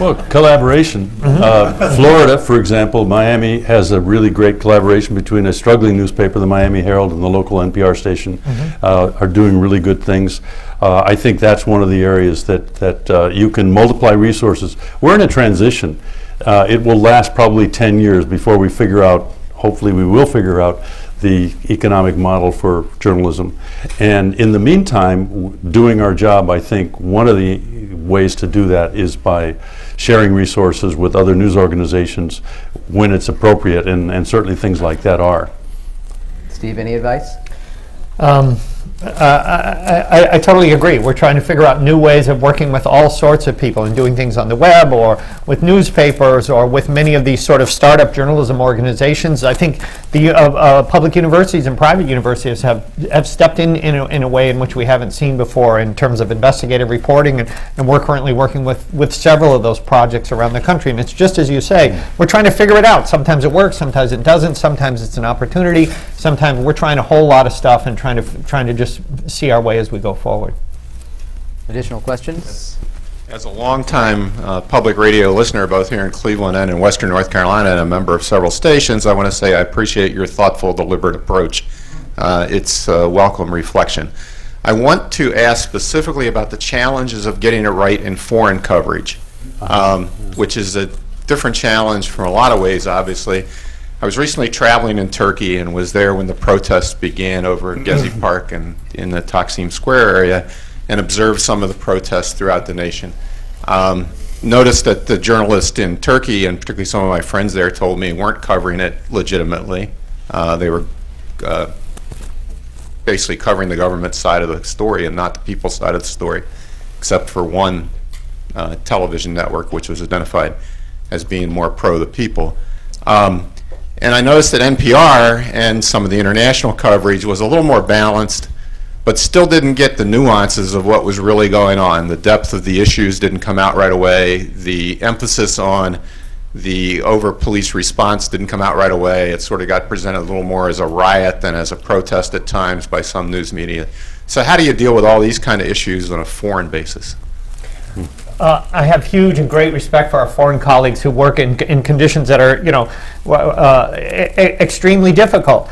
Well, collaboration. Florida, for example, Miami has a really great collaboration between a struggling newspaper, the Miami Herald, and the local NPR station, are doing really good things. I think that's one of the areas that you can multiply resources. We're in a transition. It will last probably 10 years before we figure out, hopefully we will figure out, the economic model for journalism. And in the meantime, doing our job, I think one of the ways to do that is by sharing resources with other news organizations when it's appropriate, and certainly things like that are. Steve, any advice? I totally agree. We're trying to figure out new ways of working with all sorts of people and doing things on the web or with newspapers or with many of these sort of startup journalism organizations. I think the public universities and private universities have stepped in a way in which we haven't seen before in terms of investigative reporting, and we're currently working with several of those projects around the country. And it's just as you say, we're trying to figure it out. Sometimes it works, sometimes it doesn't, sometimes it's an opportunity, sometimes we're trying a whole lot of stuff and trying to just see our way as we go forward. Additional questions? As a longtime public radio listener, both here in Cleveland and in Western North Carolina, and a member of several stations, I want to say I appreciate your thoughtful, deliberate approach. It's a welcome reflection. I want to ask specifically about the challenges of getting it right in foreign coverage, which is a different challenge from a lot of ways, obviously. I was recently traveling in Turkey and was there when the protests began over at Gezi Park and in the Taksim Square area, and observed some of the protests throughout the nation. Noticed that the journalists in Turkey, and particularly some of my friends there, told me weren't covering it legitimately. They were basically covering the government side of the story and not the people's side of the story, except for one television network, which was identified as being more pro the people. And I noticed that NPR and some of the international coverage was a little more balanced, but still didn't get the nuances of what was really going on. The depth of the issues didn't come out right away. The emphasis on the over-police response didn't come out right away. It sort of got presented a little more as a riot than as a protest at times by some news media. So how do you deal with all these kind of issues on a foreign basis? I have huge and great respect for our foreign colleagues who work in conditions that are, extremely difficult.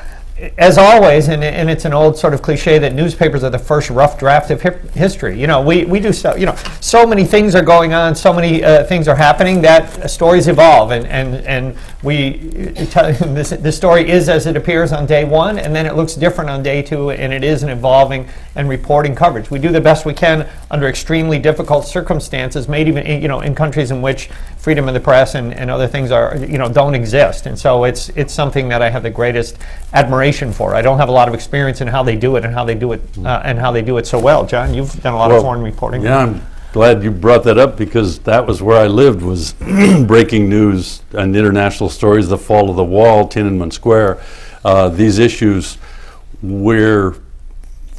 As always, and it's an old sort of cliche that newspapers are the first rough draft of history. We do so. So many things are going on, so many things are happening that stories evolve, and this story is as it appears on day one, and then it looks different on day two, and it is an evolving and reporting coverage. We do the best we can under extremely difficult circumstances, made even in countries in which freedom of the press and other things are don't exist, and so it's something that I have the greatest admiration for. I don't have a lot of experience in how they do it and how they do it so well. John, you've done a lot of foreign reporting. Yeah, I'm glad you brought that up because that was where I lived, was breaking news and international stories, the fall of the wall, Tiananmen Square, these issues where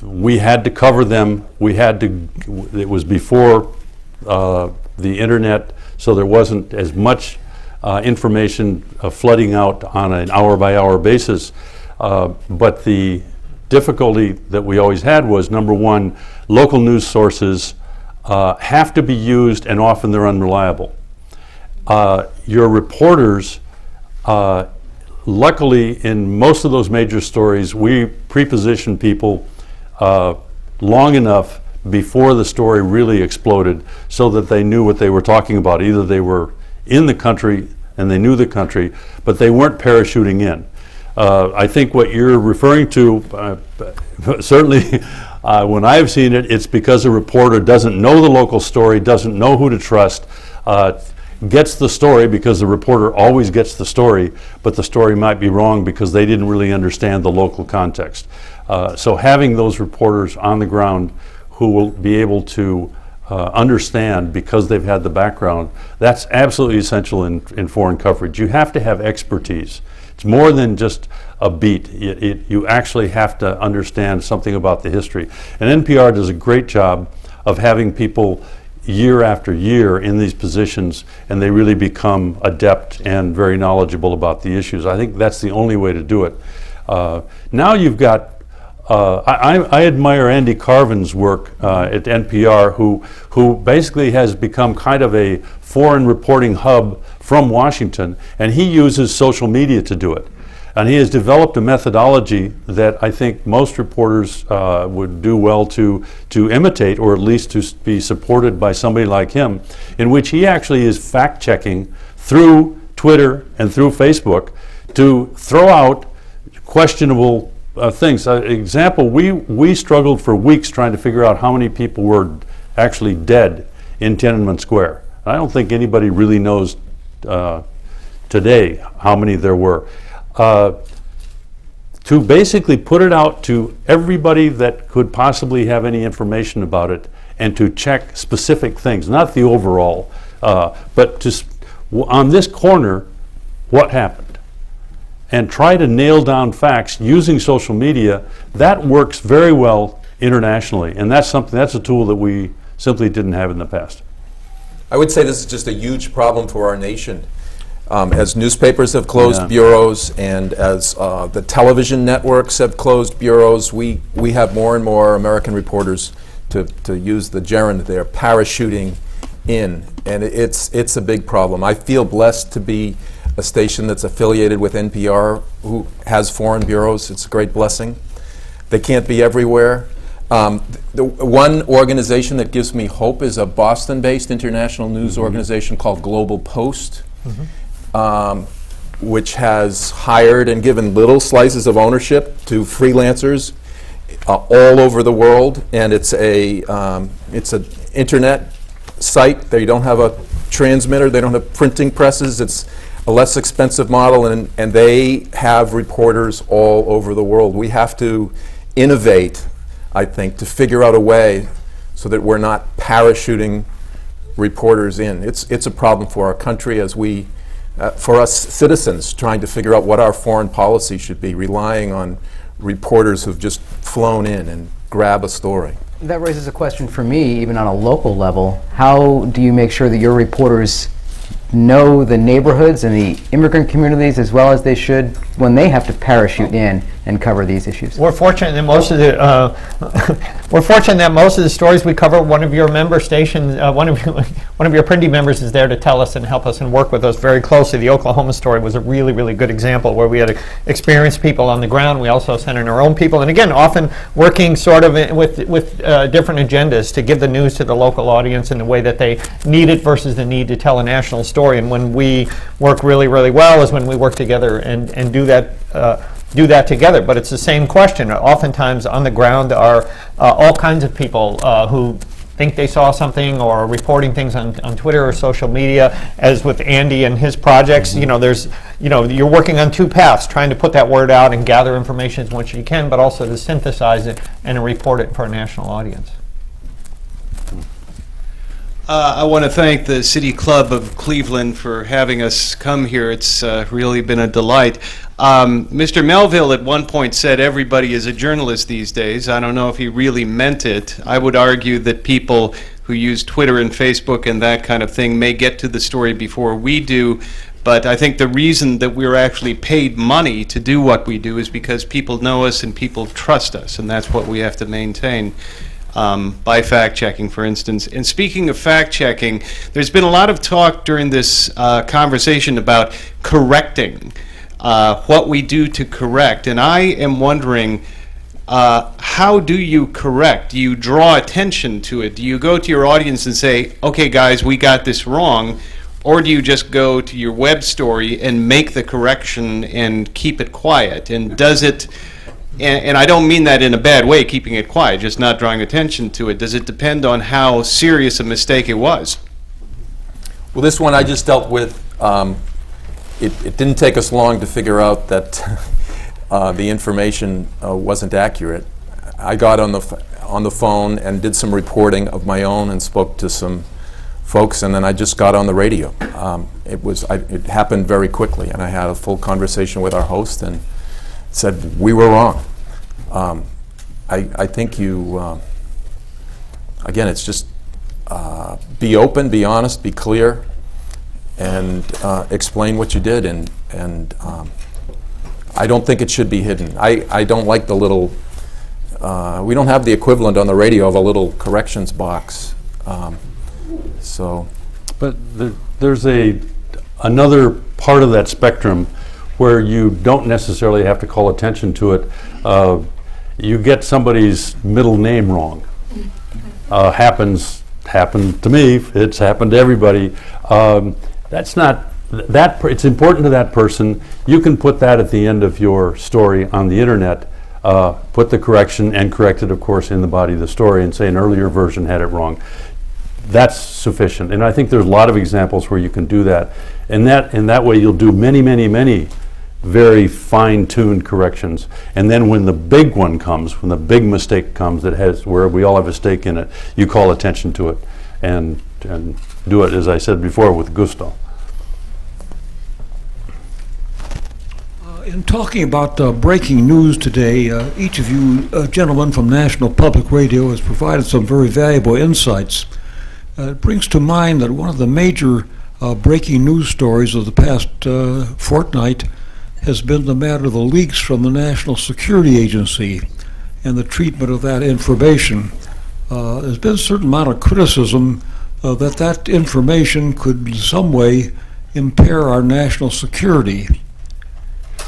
we had to cover them. It was before the internet, so there wasn't as much information flooding out on an hour-by-hour basis. But the difficulty that we always had was, number one, local news sources have to be used, and often they're unreliable. Your reporters, luckily in most of those major stories, we pre-positioned people long enough before the story really exploded so that they knew what they were talking about. Either they were in the country and they knew the country, but they weren't parachuting in. I think what you're referring to, certainly when I've seen it, it's because a reporter doesn't know the local story, doesn't know who to trust, gets the story because the reporter always gets the story, but the story might be wrong because they didn't really understand the local context. So having those reporters on the ground who will be able to understand because they've had the background, that's absolutely essential in foreign coverage. You have to have expertise. It's more than just a beat. You actually have to understand something about the history. And NPR does a great job of having people year after year in these positions, and they really become adept and very knowledgeable about the issues. I think that's the only way to do it. Now you've got I admire Andy Carvin's work at NPR, who basically has become kind of a foreign reporting hub from Washington, and he uses social media to do it. And he has developed a methodology that I think most reporters would do well to imitate, or at least to be supported by somebody like him, in which he actually is fact-checking through Twitter and through Facebook to throw out questionable things. Example, we struggled for weeks trying to figure out how many people were actually dead in Tiananmen Square. I don't think anybody really knows today how many there were. to basically put it out to everybody that could possibly have any information about it, and to check specific things, not the overall, but just on this corner, what happened? And try to nail down facts using social media. That works very well internationally, and that's a tool that we simply didn't have in the past. I would say this is just a huge problem for our nation. As newspapers have closed Yeah. bureaus, and as the television networks have closed bureaus, we have more and more American reporters, to use the gerund there, parachuting in, and it's a big problem. I feel blessed to be a station that's affiliated with NPR, who has foreign bureaus. It's a great blessing. They can't be everywhere. The one organization that gives me hope is a Boston-based international news organization called Global Post, which has hired and given little slices of ownership to freelancers all over the world, and it's an internet site. They don't have a transmitter, they don't have printing presses. It's a less expensive model, and they have reporters all over the world. We have to innovate, I think, to figure out a way so that we're not parachuting reporters in. It's a problem for our country, as for us citizens trying to figure out what our foreign policy should be, relying on reporters who've just flown in and grab a story. That raises a question for me, even on a local level. How do you make sure that your reporters know the neighborhoods and the immigrant communities as well as they should when they have to parachute in and cover these issues? We're fortunate that most of the stories we cover, one of your member stations, one of your PRNDI members is there to tell us and help us and work with us very closely. The Oklahoma story was a really, really good example where we had experienced people on the ground. We also sent in our own people, and again, often working sort of with different agendas to give the news to the local audience in the way that they need it versus the need to tell a national story. And when we work really, really well is when we work together and do that together. But it's the same question. Oftentimes on the ground are all kinds of people who think they saw something or are reporting things on Twitter or social media. As with Andy and his projects, you're working on two paths, trying to put that word out and gather information as much as you can, but also to synthesize it and report it for a national audience. I want to thank the City Club of Cleveland for having us come here. It's really been a delight. Mr. Melville at one point said everybody is a journalist these days. I don't know if he really meant it. I would argue that people who use Twitter and Facebook and that kind of thing may get to the story before we do. But I think the reason that we're actually paid money to do what we do is because people know us and people trust us, and that's what we have to maintain. By fact-checking, for instance. And speaking of fact-checking, there's been a lot of talk during this conversation about correcting, what we do to correct. And I am wondering, how do you correct? Do you draw attention to it? Do you go to your audience and say, okay, guys, we got this wrong? Or do you just go to your web story and make the correction and keep it quiet? And does it... And I don't mean that in a bad way, keeping it quiet, just not drawing attention to it. Does it depend on how serious a mistake it was? Well, this one I just dealt with. It didn't take us long to figure out that the information wasn't accurate. I got on the phone and did some reporting of my own and spoke to some folks, and then I just got on the radio. It happened very quickly, and I had a full conversation with our host and said we were wrong. I think you, again, it's just be open, be honest, be clear, and explain what you did. And I don't think it should be hidden. I don't like the little, we don't have the equivalent on the radio of a little corrections box. But there's another part of that spectrum where you don't necessarily have to call attention to it. You get somebody's middle name wrong. Happened to me. It's happened to everybody. That's not that. It's important to that person. You can put that at the end of your story on the internet. Put the correction and correct it, of course, in the body of the story, and say an earlier version had it wrong. That's sufficient. And I think there's a lot of examples where you can do that. And that way you'll do many very fine-tuned corrections. And then when the big one comes, when the big mistake comes that has, where we all have a stake in it, you call attention to it and do it, as I said before, with gusto. In talking about breaking news today, each of you gentlemen from National Public Radio has provided some very valuable insights. It brings to mind that one of the major breaking news stories of the past fortnight has been the matter of the leaks from the National Security Agency and the treatment of that information. There's been a certain amount of criticism that that information could in some way impair our national security.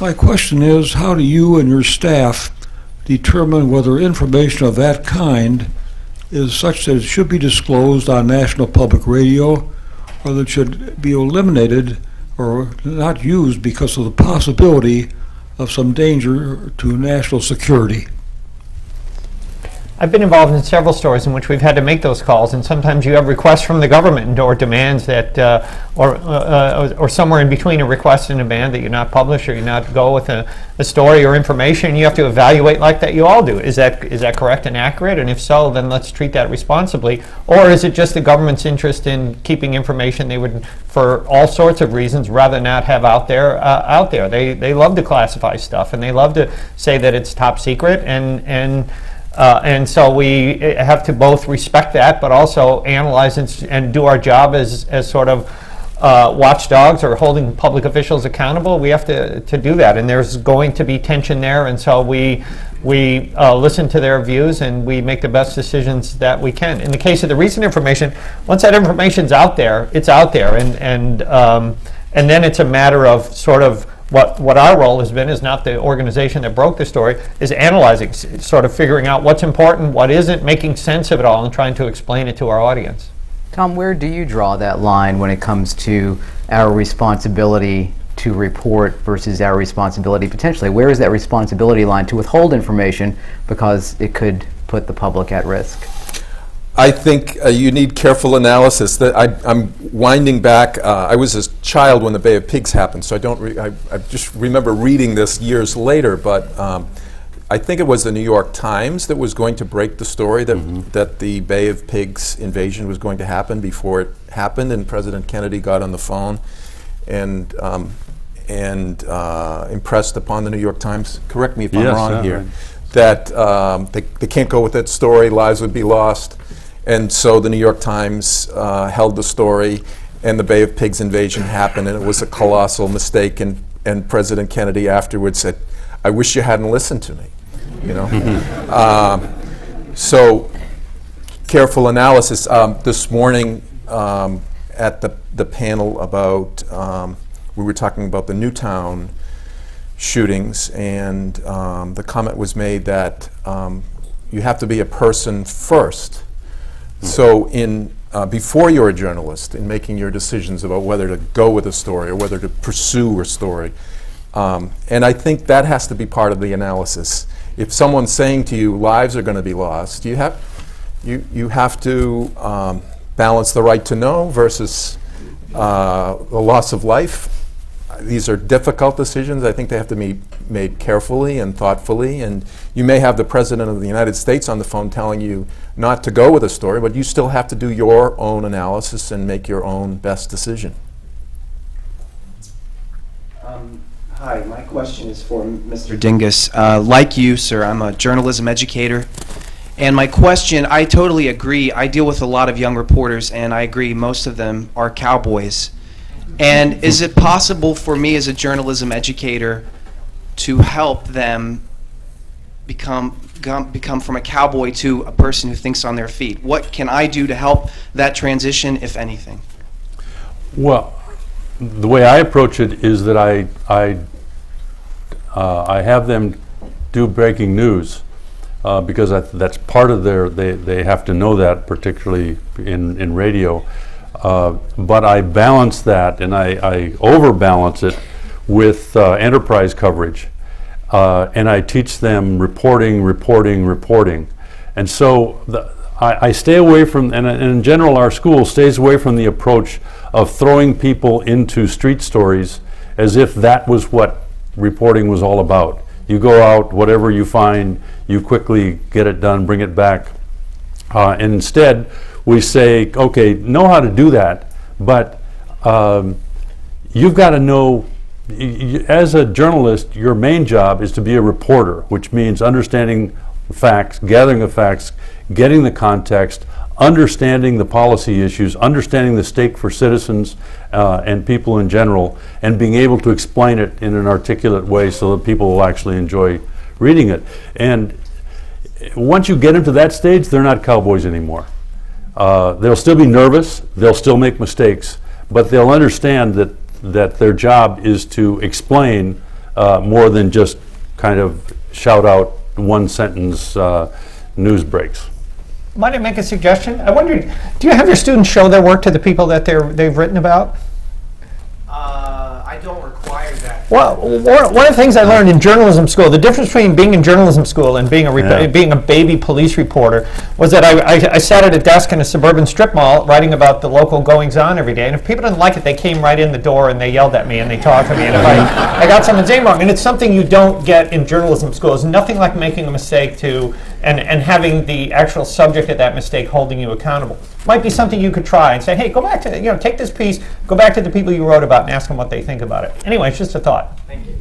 My question is, how do you and your staff determine whether information of that kind is such that it should be disclosed on National Public Radio, or that it should be eliminated or not used because of the possibility of some danger to national security? I've been involved in several stories in which we've had to make those calls, and sometimes you have requests from the government or demands that, or somewhere in between a request and a demand that you not publish or you not go with a story or information. You have to evaluate like that. You all do. Is that correct and accurate? And if so, then let's treat that responsibly. Or is it just the government's interest in keeping information they would, for all sorts of reasons, rather not have out there? They love to classify stuff, and they love to say that it's top secret, and so we have to both respect that, but also analyze and do our job as sort of watchdogs or holding public officials accountable. We have to do that, and there's going to be tension there, and so we listen to their views and we make the best decisions that we can. In the case of the recent information, once that information's out there, it's out there, and then it's a matter of sort of what our role has been, is not the organization that broke the story, is analyzing, sort of figuring out what's important, what isn't, making sense of it all, and trying to explain it to our audience. Tom, where do you draw that line when it comes to our responsibility to report versus our responsibility potentially? Where is that responsibility line to withhold information because it could put the public at risk? I think you need careful analysis. I'm winding back. I was a child when the Bay of Pigs happened, so I just remember reading this years later. But I think it was the New York Times that was going to break the story that the Bay of Pigs invasion was going to happen before it happened, and President Kennedy got on the phone and impressed upon the New York Times. Correct me if I'm wrong here. Right. That they can't go with that story. Lives would be lost. And so the New York Times held the story, and the Bay of Pigs invasion happened, and it was a colossal mistake. And President Kennedy afterwards said, "I wish you hadn't listened to me." You know. So careful analysis. This morning at the panel about we were talking about the Newtown shootings, and the comment was made that you have to be a person first. So before you're a journalist, in making your decisions about whether to go with a story or whether to pursue a story, and I think that has to be part of the analysis. If someone's saying to you, lives are going to be lost, you have to balance the right to know versus the loss of life. These are difficult decisions. I think they have to be made carefully and thoughtfully, and you may have the President of the United States on the phone telling you not to go with a story, but you still have to do your own analysis and make your own best decision. Hi, my question is for Mr. Dingus. Like you, sir, I'm a journalism educator, and my question, I totally agree. I deal with a lot of young reporters, and I agree most of them are cowboys. And is it possible for me as a journalism educator to help them become from a cowboy to a person who thinks on their feet? What can I do to help that transition, if anything? Well, the way I approach it is that I have them do breaking news because that's part of they have to know that, particularly in radio. But I balance that, and I overbalance it with enterprise coverage. And I teach them reporting. And so I stay away from, and in general our school stays away from the approach of throwing people into street stories as if that was what reporting was all about. You go out, whatever you find, you quickly get it done, bring it back. And instead, we say, okay, know how to do that, but you've got to know, as a journalist, your main job is to be a reporter, which means understanding facts, gathering the facts, getting the context, understanding the policy issues, understanding the stake for citizens and people in general, and being able to explain it in an articulate way so that people will actually enjoy reading it. And once you get them to that stage, they're not cowboys anymore. They'll still be nervous, they'll still make mistakes, but they'll understand that their job is to explain more than just kind of shout out one sentence news breaks. Might I make a suggestion? I wondered, do you have your students show their work to the people that they've written about? I don't require that. Well, one of the things I learned in journalism school, the difference between being in journalism school and being a baby police reporter, was that I sat at a desk in a suburban strip mall writing about the local goings-on every day, and if people didn't like it, they came right in the door and they yelled at me and they talked to me, and if I got something's name wrong, and it's something you don't get in journalism school. It's nothing like making a mistake and having the actual subject of that mistake holding you accountable. Might be something you could try and say, hey, go back to, take this piece, go back to the people you wrote about and ask them what they think about it. Anyway, it's just a thought. Thank you.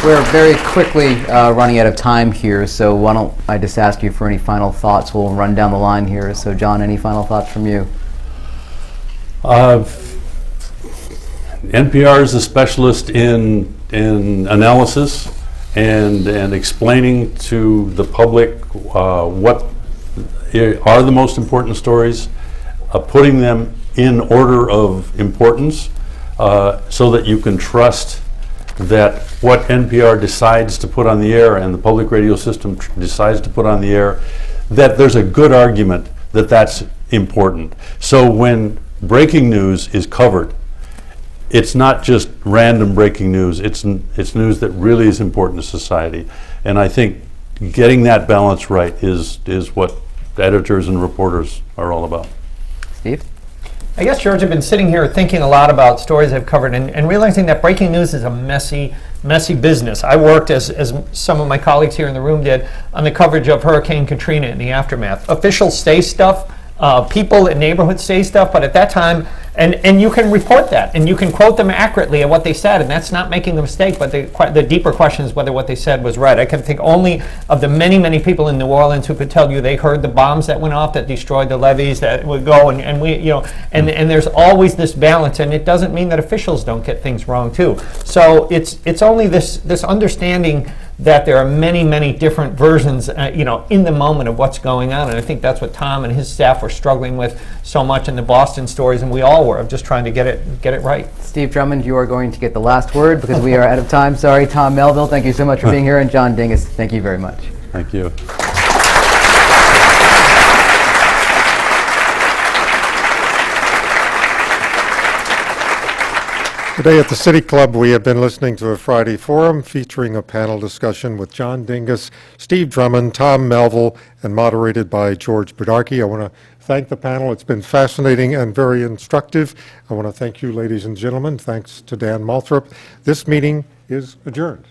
We're very quickly running out of time here, so why don't I just ask you for any final thoughts? We'll run down the line here. So, John, any final thoughts from you? NPR is a specialist in analysis and explaining to the public what are the most important stories, putting them in order of importance so that you can trust that what NPR decides to put on the air and the public radio system decides to put on the air, that there's a good argument that that's important. So when breaking news is covered, it's not just random breaking news, it's news that really is important to society. And I think getting that balance right is what editors and reporters are all about. Steve? I guess, George, I've been sitting here thinking a lot about stories I've covered and realizing that breaking news is a messy business. I worked, as some of my colleagues here in the room did, on the coverage of Hurricane Katrina and the aftermath. Officials say stuff, people in neighborhoods say stuff, but at that time, and you can report that, and you can quote them accurately at what they said, and that's not making a mistake, but the deeper question is whether what they said was right. I can think only of the many, many people in New Orleans who could tell you they heard the bombs that went off that destroyed the levees that would go, and there's always this balance, and it doesn't mean that officials don't get things wrong too. So it's only this understanding that there are many, many different versions, in the moment of what's going on, and I think that's what Tom and his staff were struggling with so much in the Boston stories, and we all were, of just trying to get it right. Steve Drummond, you are going to get the last word because we are out of time. Sorry, Tom Melville, thank you so much for being here, and John Dingus, thank you very much. Thank you. Today at the City Club, we have been listening to a Friday Forum featuring a panel discussion with John Dingus, Steve Drummond, Tom Melville, and moderated by George Bodarky. I want to thank the panel. It's been fascinating and very instructive. I want to thank you, ladies and gentlemen. Thanks to Dan Moulthrop. This meeting is adjourned.